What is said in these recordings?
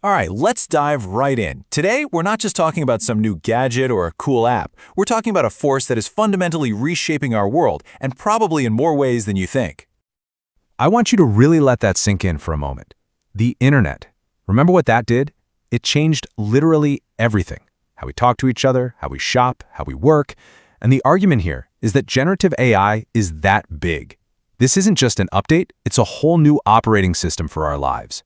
All right, let's dive right in. Today, we're not just talking about some new gadget or a cool app. We're talking about a force that is fundamentally reshaping our world, and probably in more ways than you think. I want you to really let that sink in for a moment. The internet. Remember what that did? It changed literally everything. How we talk to each other, how we shop, how we work. And the argument here is that generative AI is that big. This isn't just an update, it's a whole new operating system for our lives.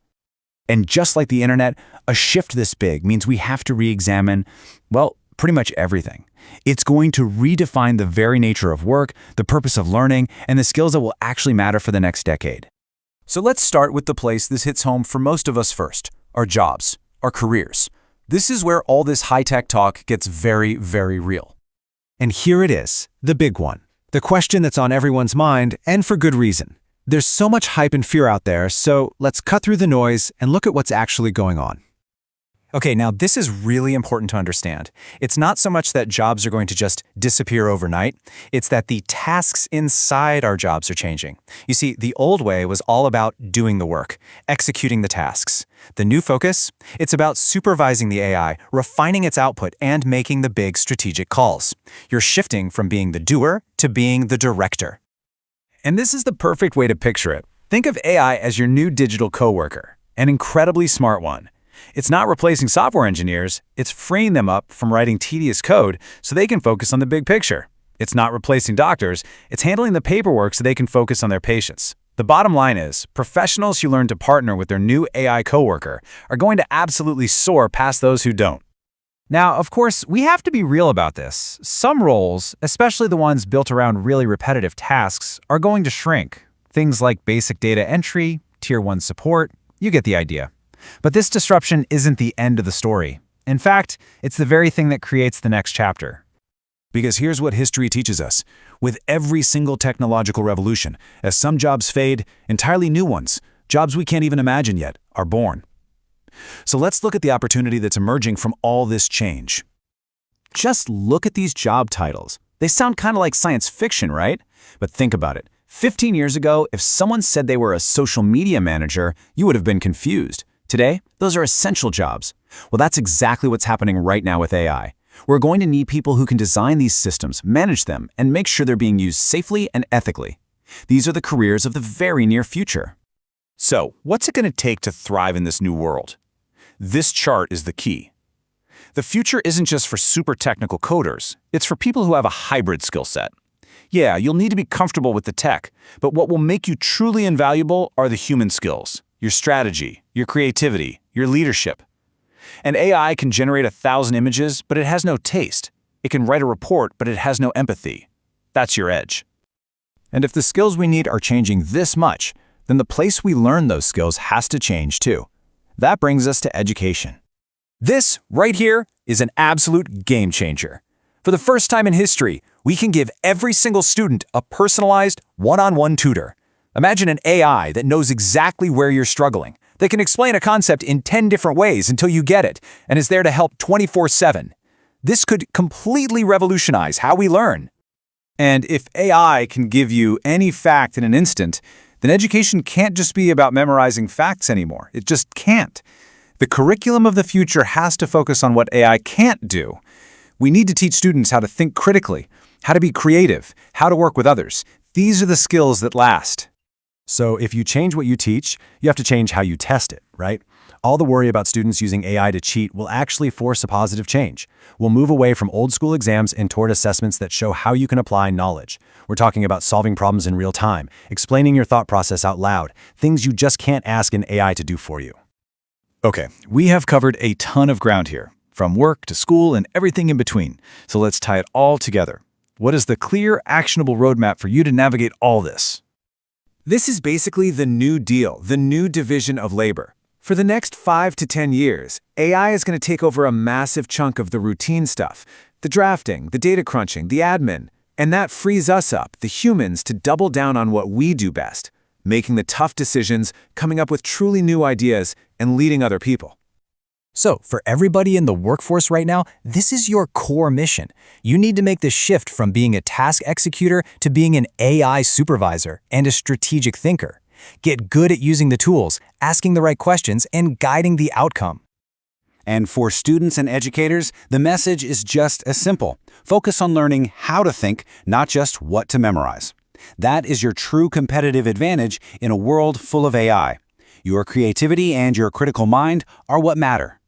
And just like the internet, a shift this big means we have to re-examine, well, pretty much everything. It's going to redefine the very nature of work, the purpose of learning, and the skills that will actually matter for the next decade. So let's start with the place this hits home for most of us first, our jobs, our careers. This is where all this high-tech talk gets very, very real. And here it is, the big one. The question that's on everyone's mind, and for good reason. There's so much hype and fear out there, so let's cut through the noise and look at what's actually going on. Okay, now this is really important to understand. It's not so much that jobs are going to just disappear overnight, it's that the tasks inside our jobs are changing. You see, the old way was all about doing the work, executing the tasks. The new focus? It's about supervising the AI, refining its output, and making the big strategic calls. You're shifting from being the doer to being the director. And this is the perfect way to picture it. Think of AI as your new digital coworker, an incredibly smart one. It's not replacing software engineers, it's freeing them up from writing tedious code so they can focus on the big picture. It's not replacing doctors, it's handling the paperwork so they can focus on their patients. The bottom line is, professionals who learn to partner with their new AI coworker are going to absolutely soar past those who don't. Now, of course, we have to be real about this. Some roles, especially the ones built around really repetitive tasks, are going to shrink. Things like basic data entry, Tier 1 support, you get the idea. But this disruption isn't the end of the story. In fact, it's the very thing that creates the next chapter. Because here's what history teaches us. With every single technological revolution, as some jobs fade, entirely new ones, jobs we can't even imagine yet, are born. So let's look at the opportunity that's emerging from all this change. Just look at these job titles. They sound kind of like science fiction, right? But think about it. 15 years ago, if someone said they were a social media manager, you would have been confused. Today, those are essential jobs. Well, that's exactly what's happening right now with AI. We're going to need people who can design these systems, manage them, and make sure they're being used safely and ethically. These are the careers of the very near future. So, what's it going to take to thrive in this new world? This chart is the key. The future isn't just for super technical coders, it's for people who have a hybrid skill set. Yeah, you'll need to be comfortable with the tech, but what will make you truly invaluable are the human skills, your strategy, your creativity, your leadership. An AI can generate 1,000 images, but it has no taste. It can write a report, but it has no empathy. That's your edge. And if the skills we need are changing this much, then the place we learn those skills has to change too. That brings us to education. This, right here, is an absolute game changer. For the first time in history, we can give every single student a personalized, one-on-one tutor. Imagine an AI that knows exactly where you're struggling, that can explain a concept in 10 different ways until you get it, and is there to help 24/7. This could completely revolutionize how we learn. And if AI can give you any fact in an instant, then education can't just be about memorizing facts anymore. It just can't. The curriculum of the future has to focus on what AI can't do. We need to teach students how to think critically, how to be creative, how to work with others. These are the skills that last. So if you change what you teach, you have to change how you test it, right? All the worry about students using AI to cheat will actually force a positive change. We'll move away from old school exams and toward assessments that show how you can apply knowledge. We're talking about solving problems in real time, explaining your thought process out loud, things you just can't ask an AI to do for you. Okay, we have covered a ton of ground here, from work to school and everything in between. So let's tie it all together. What is the clear, actionable roadmap for you to navigate all this? This is basically the New Deal, the new division of labor. For the next 5 to 10 years, AI is going to take over a massive chunk of the routine stuff, the drafting, the data crunching, the admin, and that frees us up, the humans, to double down on what we do best, making the tough decisions, coming up with truly new ideas, and leading other people. So, for everybody in the workforce right now, this is your core mission. You need to make the shift from being a task executor to being an AI supervisor and a strategic thinker. Get good at using the tools, asking the right questions, and guiding the outcome. And for students and educators, the message is just as simple. Focus on learning how to think, not just what to memorize. That is your true competitive advantage in a world full of AI. Your creativity and your critical mind are what matter.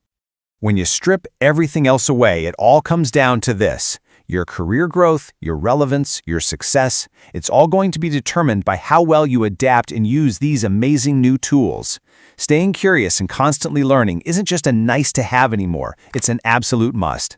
When you strip everything else away, it all comes down to this. Your career growth, your relevance, your success, it's all going to be determined by how well you adapt and use these amazing new tools. Staying curious and constantly learning isn't just a nice to have anymore, it's an absolute must.